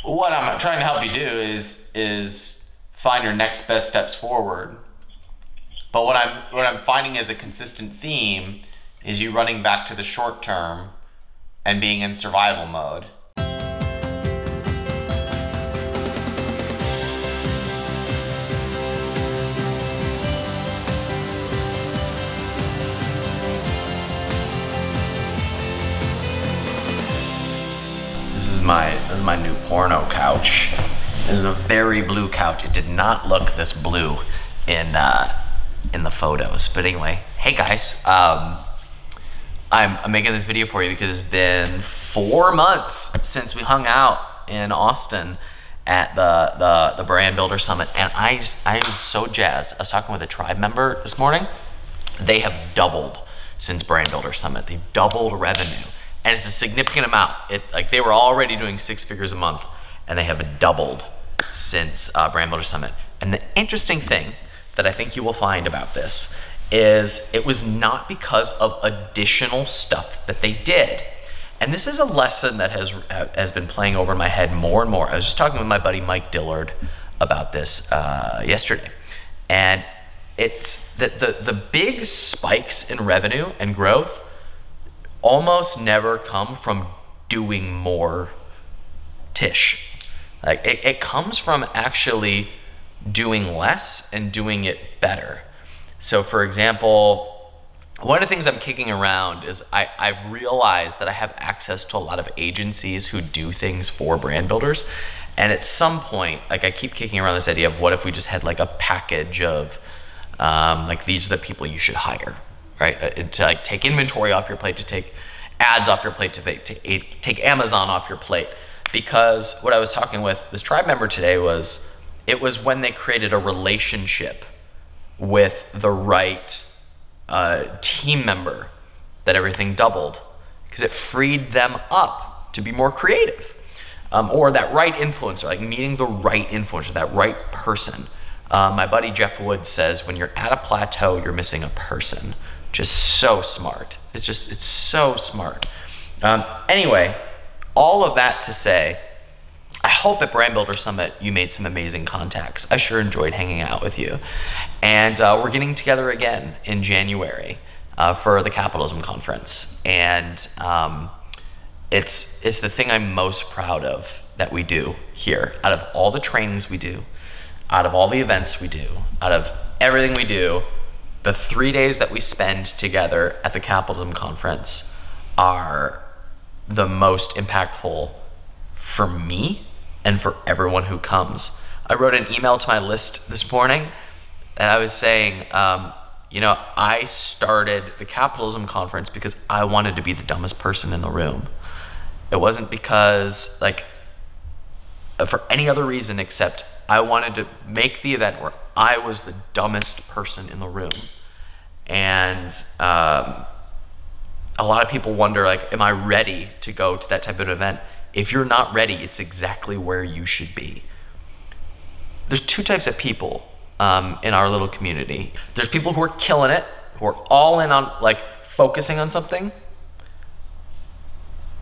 What I'm trying to help you do is find your next best steps forward. But what I'm finding as a consistent theme is you running back to the short term and being in survival mode. This is my new porno couch. This is a very blue couch. It did not look this blue in the photos. But anyway, hey guys, I'm making this video for you because it's been 4 months since we hung out in Austin at the Brand Builder Summit, and I was so jazzed. I was talking with a tribe member this morning. They have doubled since Brand Builder Summit. They've doubled revenue, and it's a significant amount. Like they were already doing 6 figures a month, and they have doubled since Brand Builder Summit. And the interesting thing that I think you will find about this is it was not because of additional stuff that they did. And this is a lesson that has been playing over in my head more and more. I was just talking with my buddy Mike Dillard about this yesterday. And it's that the big spikes in revenue and growth almost never come from doing more tish. Like it comes from actually doing less and doing it better. So for example, one of the things I'm kicking around is I've realized that I have access to a lot of agencies who do things for brand builders. And at some point, like I keep kicking around this idea of what if we just had like a package of like these are the people you should hire, right? To like take inventory off your plate, to take ads off your plate, to take Amazon off your plate. Because what I was talking with this tribe member today was, it was when they created a relationship with the right team member that everything doubled, because it freed them up to be more creative. Or that right influencer, like meeting the right influencer, that right person. My buddy Jeff Wood says, when you're at a plateau, you're missing a person. Just so smart. It's so smart. Anyway, all of that to say, I hope at Brand Builder Summit you made some amazing contacts. I sure enjoyed hanging out with you. And we're getting together again in January for the Capitalism Conference. And it's the thing I'm most proud of that we do here. Out of all the trainings we do, out of all the events we do, out of everything we do, the 3 days that we spend together at the Capitalism Conference are the most impactful for me and for everyone who comes. I wrote an email to my list this morning and I was saying, you know, I started the Capitalism Conference because I wanted to be the dumbest person in the room. It wasn't because, like, for any other reason except I wanted to make the event where I was the dumbest person in the room. And a lot of people wonder, like, am I ready to go to that type of event? If you're not ready, it's exactly where you should be. There's 2 types of people in our little community. There's people who are killing it, who are all in on, like, focusing on something,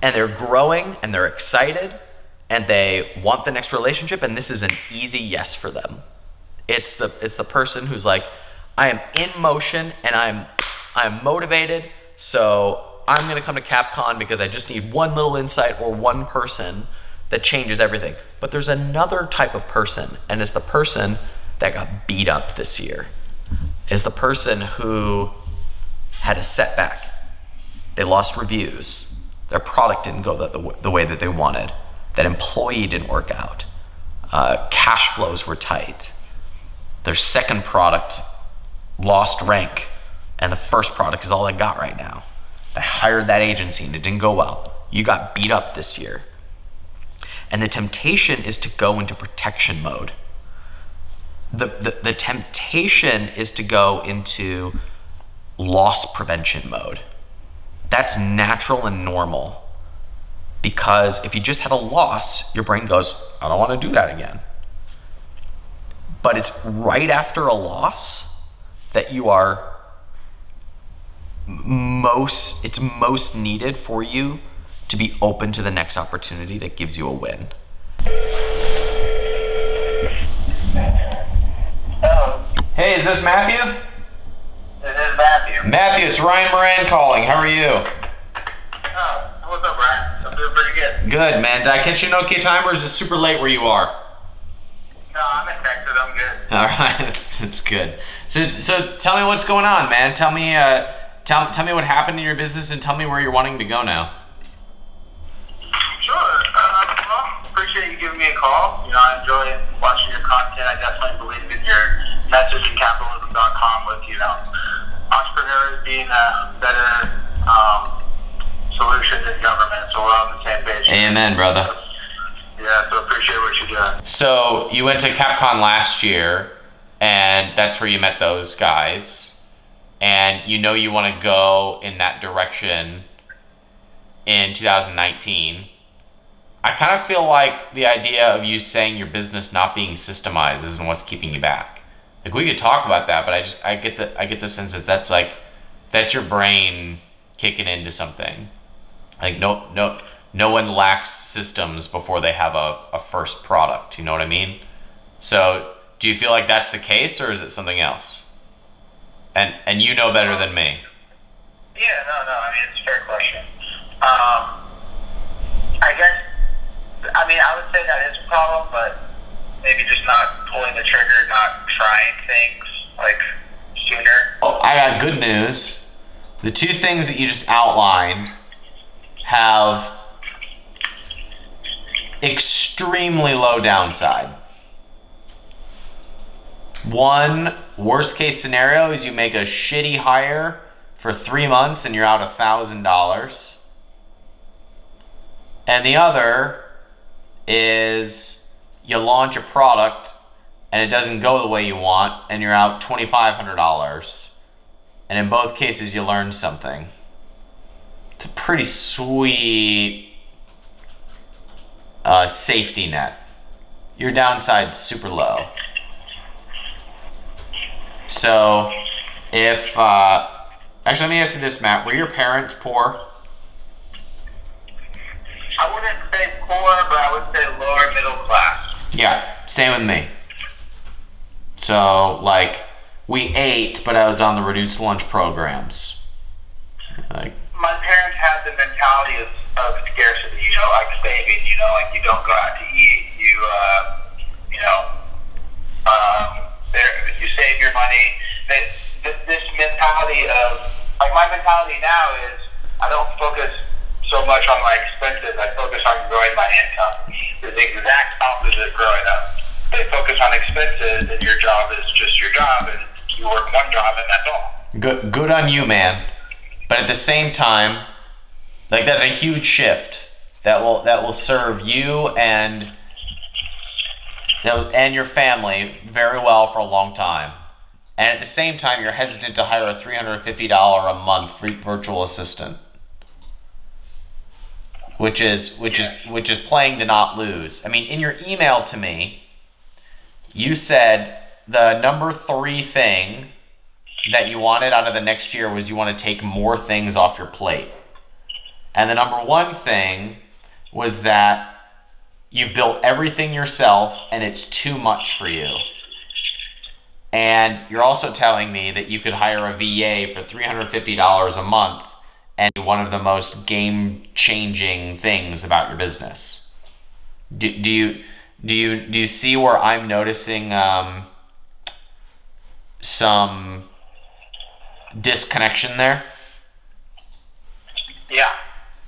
and they're growing and they're excited and they want the next relationship, and this is an easy yes for them. It's the person who's like, I am in motion and I'm motivated, so I'm gonna come to CapCon because I just need one little insight or one person that changes everything. But there's another type of person, and it's the person that got beat up this year. Is the person who had a setback. They lost reviews. Their product didn't go the way that they wanted. That employee didn't work out. Cash flows were tight. Their second product lost rank, and the first product is all they got right now. They hired that agency and it didn't go well. You got beat up this year. And the temptation is to go into protection mode. The temptation is to go into loss prevention mode. That's natural and normal, because if you just had a loss, your brain goes, I don't want to do that again. But it's right after a loss that you are it's most needed for you to be open to the next opportunity that gives you a win. is this Matthew? This is Matthew. Matthew, it's Ryan Moran calling. How are you? Oh, what's up, Ryan? I'm doing pretty good. Good, man. Did I catch you in okay time, or is it super late where you are? No, I'm in Texas. I'm good. All right, that's good. So tell me what's going on, man. Tell me what happened in your business, and tell me where you're wanting to go now. Sure. Well, appreciate you giving me a call. You know, I enjoy watching your content. I definitely believe in your message in capitalism.com with, you know, entrepreneurs being a better solution than government. So we're on the same page. Amen, brother. Yeah, so appreciate what you're doing. So you went to CapCon last year, and that's where you met those guys. And you know you want to go in that direction in 2019. I kind of feel like the idea of you saying your business not being systemized isn't what's keeping you back. Like, we could talk about that, but I get the sense that that's your brain kicking into something. Like, no one lacks systems before they have a first product. You know what I mean? So do you feel like that's the case, or is it something else? And you know better than me. Yeah, no. I mean, it's a fair question. I would say that is a problem, but maybe just not pulling the trigger, not trying things like sooner. Oh, I got good news. The two things that you just outlined have extremely low downside. One, worst case scenario is you make a shitty hire for 3 months and you're out $1,000. And the other is you launch a product and it doesn't go the way you want and you're out $2,500. And in both cases you learn something. It's a pretty sweet safety net. Your downside's super low. So if, actually let me ask you this, Matt, were your parents poor? I wouldn't say poor, but I would say lower middle class. Yeah, same with me. So, like, we ate, but I was on the reduced lunch programs. Like, my parents had the mentality of scarcity, you know, like saving, you know, like you don't go out to eat, you save your money. This mentality of, like, my mentality now is I don't focus so much on my expenses, I focus on growing my income. It's the exact opposite growing up. They focus on expenses and your job is just your job and you work one job and that's all. good on you, man. But at the same time, like, that's a huge shift that will serve you and your family very well for a long time. And at the same time, you're hesitant to hire a $350 a month virtual assistant, which is playing to not lose. I mean, in your email to me, you said the number 3 thing that you wanted out of the next year was you want to take more things off your plate. And the number 1 thing was that you've built everything yourself and it's too much for you. And you're also telling me that you could hire a VA for $350 a month and one of the most game-changing things about your business. Do you see where I'm noticing some disconnection there? Yeah,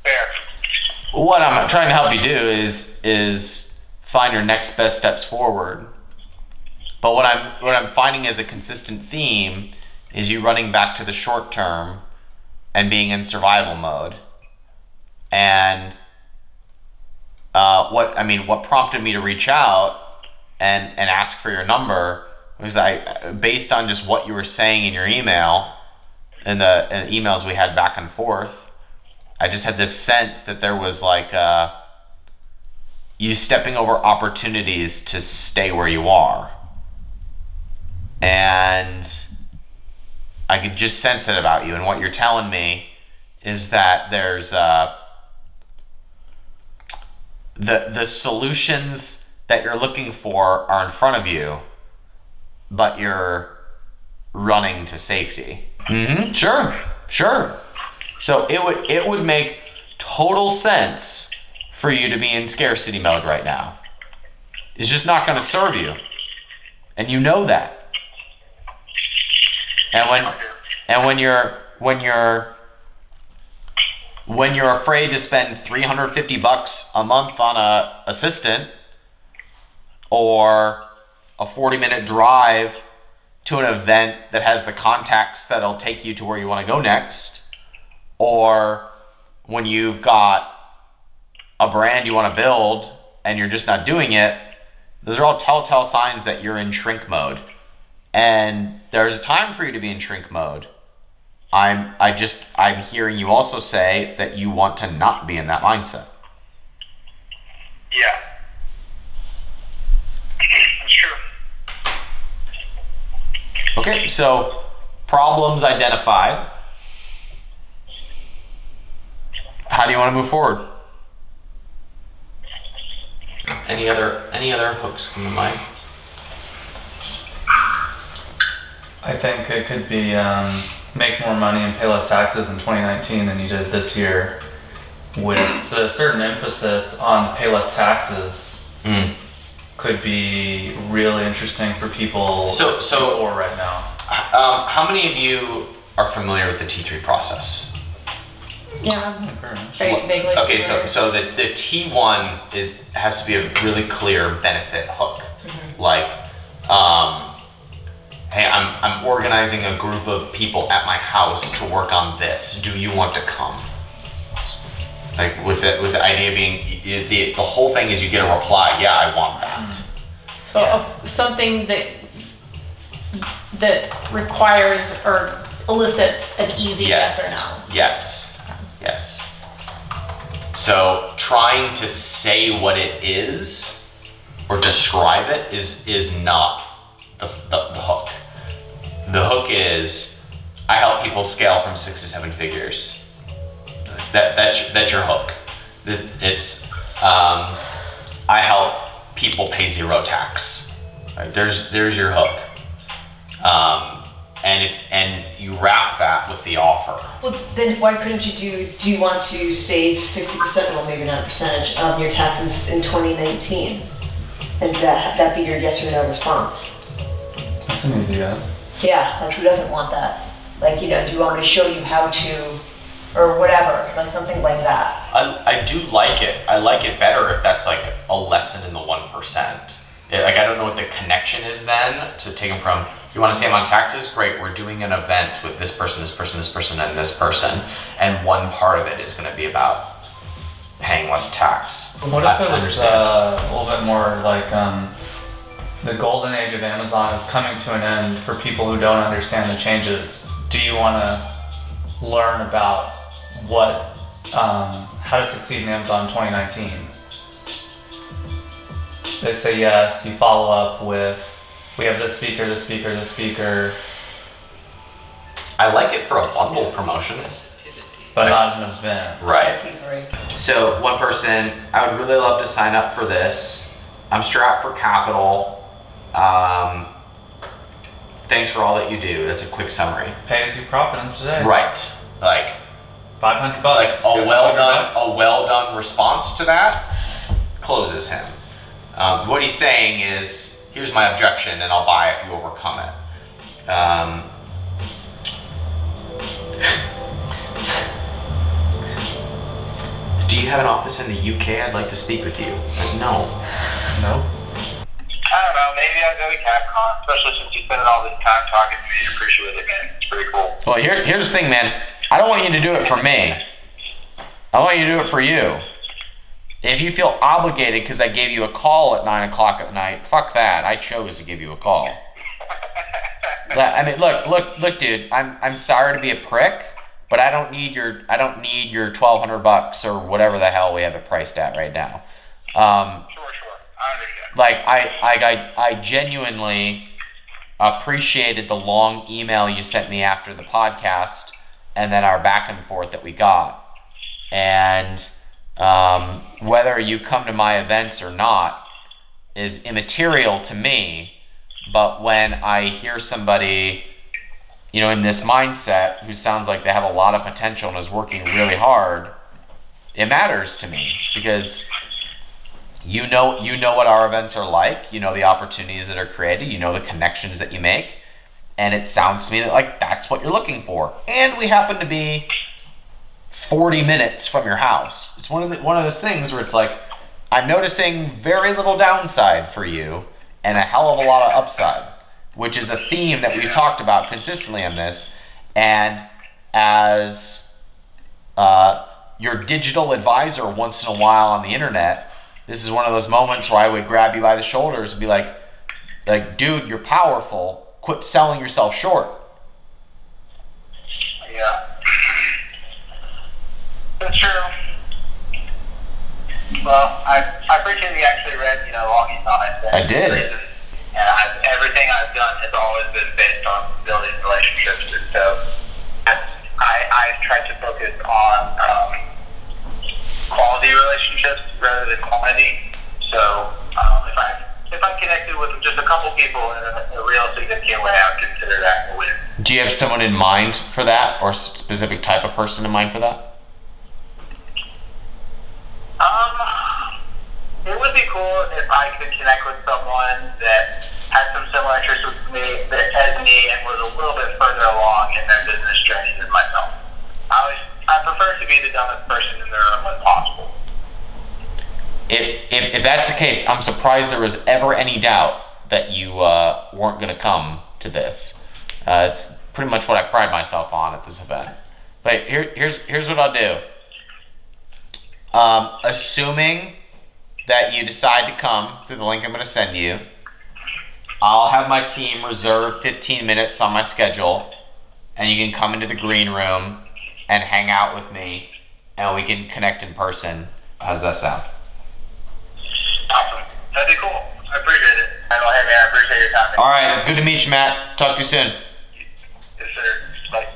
fair. What I'm trying to help you do is find your next best steps forward. But what I'm finding as a consistent theme is you running back to the short term and being in survival mode. And what prompted me to reach out and ask for your number was based on just what you were saying in your email and the emails we had back and forth. I just had this sense that there was like you stepping over opportunities to stay where you are. And I could just sense it about you. And what you're telling me is that there's the solutions that you're looking for are in front of you, but you're running to safety. Sure. So it would make total sense for you to be in scarcity mode right now. It's just not going to serve you, and you know that. And when you're afraid to spend $350 a month on a assistant, or a 40-minute drive to an event that has the contacts that'll take you to where you want to go next, or when you've got a brand you want to build and you're just not doing it, those are all telltale signs that you're in shrink mode. And there's a time for you to be in shrink mode. I'm hearing you also say that you want to not be in that mindset. Yeah. That's true. Okay, so problems identified. How do you want to move forward? Any other hooks come to mind? I think it could be make more money and pay less taxes in 2019 than you did this year, with a certain emphasis on pay less taxes. Could be really interesting for people right now. How many of you are familiar with the T3 process? Yeah, very vaguely. Okay, so the T1 has to be a really clear benefit hook. Like, hey, I'm organizing a group of people at my house to work on this. Do you want to come? Like with the idea being the whole thing is you get a reply. Yeah, I want that. So something that requires or elicits an easy yes or no. Yes. So trying to say what it is or describe it is not the hook. The hook is, I help people scale from 6 to 7 figures. That's your hook. I help people pay 0 tax. Right? There's your hook. And you wrap that with the offer. Well, then why couldn't you do you want to save 50%, well maybe not a percentage, of your taxes in 2019? And that be your yes or no response? That's an easy yes. Yeah, like who doesn't want that? Like, do you want me to show you how to, or whatever, like something like that. I do like it. I like it better if that's like a lesson in the 1%. Like, I don't know what the connection is then to take them from, you want to save on taxes? Great, we're doing an event with this person, and this person. And one part of it is going to be about paying less tax. What if it was a little bit more like the golden age of Amazon is coming to an end for people who don't understand the changes? Do you want to learn about how to succeed in Amazon in 2019? They say yes, you follow up with, we have this speaker. I like it for a bundle promotion. But not an event. Right. So one person, I would really love to sign up for this. I'm strapped for capital. Thanks for all that you do. That's a quick summary. Pay as you profit today. Right. Like $500. Like a well done response to that closes him. What he's saying is, here's my objection and I'll buy if you overcome it. Do you have an office in the UK? I'd like to speak with you. Like, no. No. I don't know, maybe I'll go to CapCon, especially since you spent all this time talking to me and appreciate it, man. It's pretty cool. Well, here's the thing, man. I don't want you to do it for me. I want you to do it for you. If you feel obligated because I gave you a call at 9 o'clock at night, fuck that. I chose to give you a call. I mean, look, dude. I'm sorry to be a prick, but I don't need your $1,200 or whatever the hell we have it priced at right now. Sure. I understand. Like I genuinely appreciated the long email you sent me after the podcast, and then our back and forth that we got, and whether you come to my events or not is immaterial to me. But when I hear somebody you know, in this mindset, who sounds like they have a lot of potential and is working really hard, it matters to me because you know what our events are like, you know the opportunities that are created, you know the connections that you make, and it sounds to me that like that's what you're looking for. And we happen to be 40 minutes from your house. It's one of those things where it's like, I'm noticing very little downside for you and a hell of a lot of upside, which is a theme that we've talked about consistently on this. And as your digital advisor once in a while on the internet, this is one of those moments where I would grab you by the shoulders and be like, dude, you're powerful. Quit selling yourself short. Yeah. That's true. Well, I appreciate you actually read, you know, Long and Honest. I did. And everything I've done has always been based on building relationships. And so I tried to focus on quality relationships rather than quantity. So if I connected with just a couple people in a real significant way, I would consider that a win. Do you have someone in mind for that, or a specific type of person in mind for that? It would be cool if I could connect with someone that had some similar interests with me, as me, and was a little bit further along in their business journey than myself. I prefer to be the dumbest person in the room when possible. If that's the case, I'm surprised there was ever any doubt that you weren't going to come to this. It's pretty much what I pride myself on at this event. But here's what I'll do. Assuming that you decide to come through the link I'm going to send you, I'll have my team reserve 15 minutes on my schedule, and you can come into the green room and hang out with me, and we can connect in person. How does that sound? Awesome. That'd be cool. I appreciate it. Hey, man, I appreciate your time. All right. Good to meet you, Matt. Talk to you soon. Yes, sir. Bye.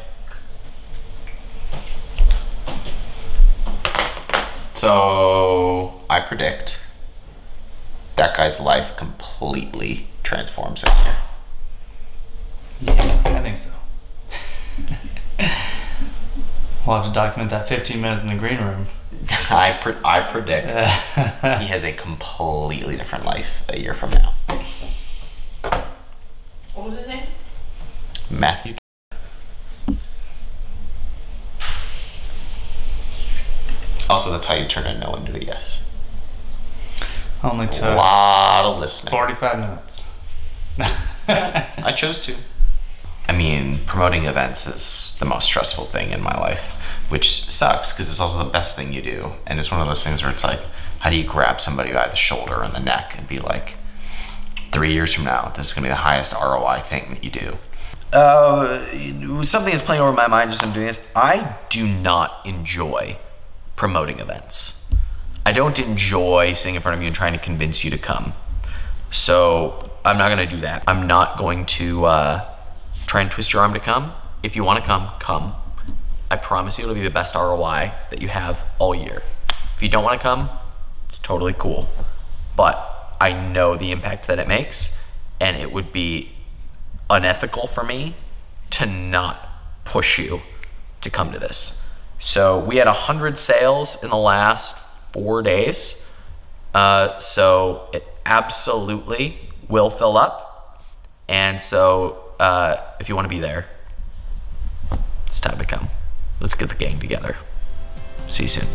So I predict that guy's life completely transforms in here. Yeah, I think so. We'll have to document that 15 minutes in the green room. I predict he has a completely different life a year from now. What was his name? Matthew. Also, that's how you turn a no into a yes. Only took A lot of listening. 45 minutes. I chose to. I mean, promoting events is the most stressful thing in my life, which sucks because it's also the best thing you do. And it's one of those things where it's like, how do you grab somebody by the shoulder and the neck and be like, 3 years from now, this is gonna be the highest ROI thing that you do. Something that's playing over my mind as I'm doing this, I do not enjoy promoting events. I don't enjoy sitting in front of you and trying to convince you to come. So I'm not gonna do that. I'm not going to try and twist your arm to come. If you wanna come, come. I promise you it'll be the best ROI that you have all year. If you don't wanna come, it's totally cool. But I know the impact that it makes, and it would be unethical for me to not push you to come to this. So we had 100 sales in the last 4 days. So it absolutely will fill up. And so if you want to be there, it's time to come. Let's get the gang together. See you soon.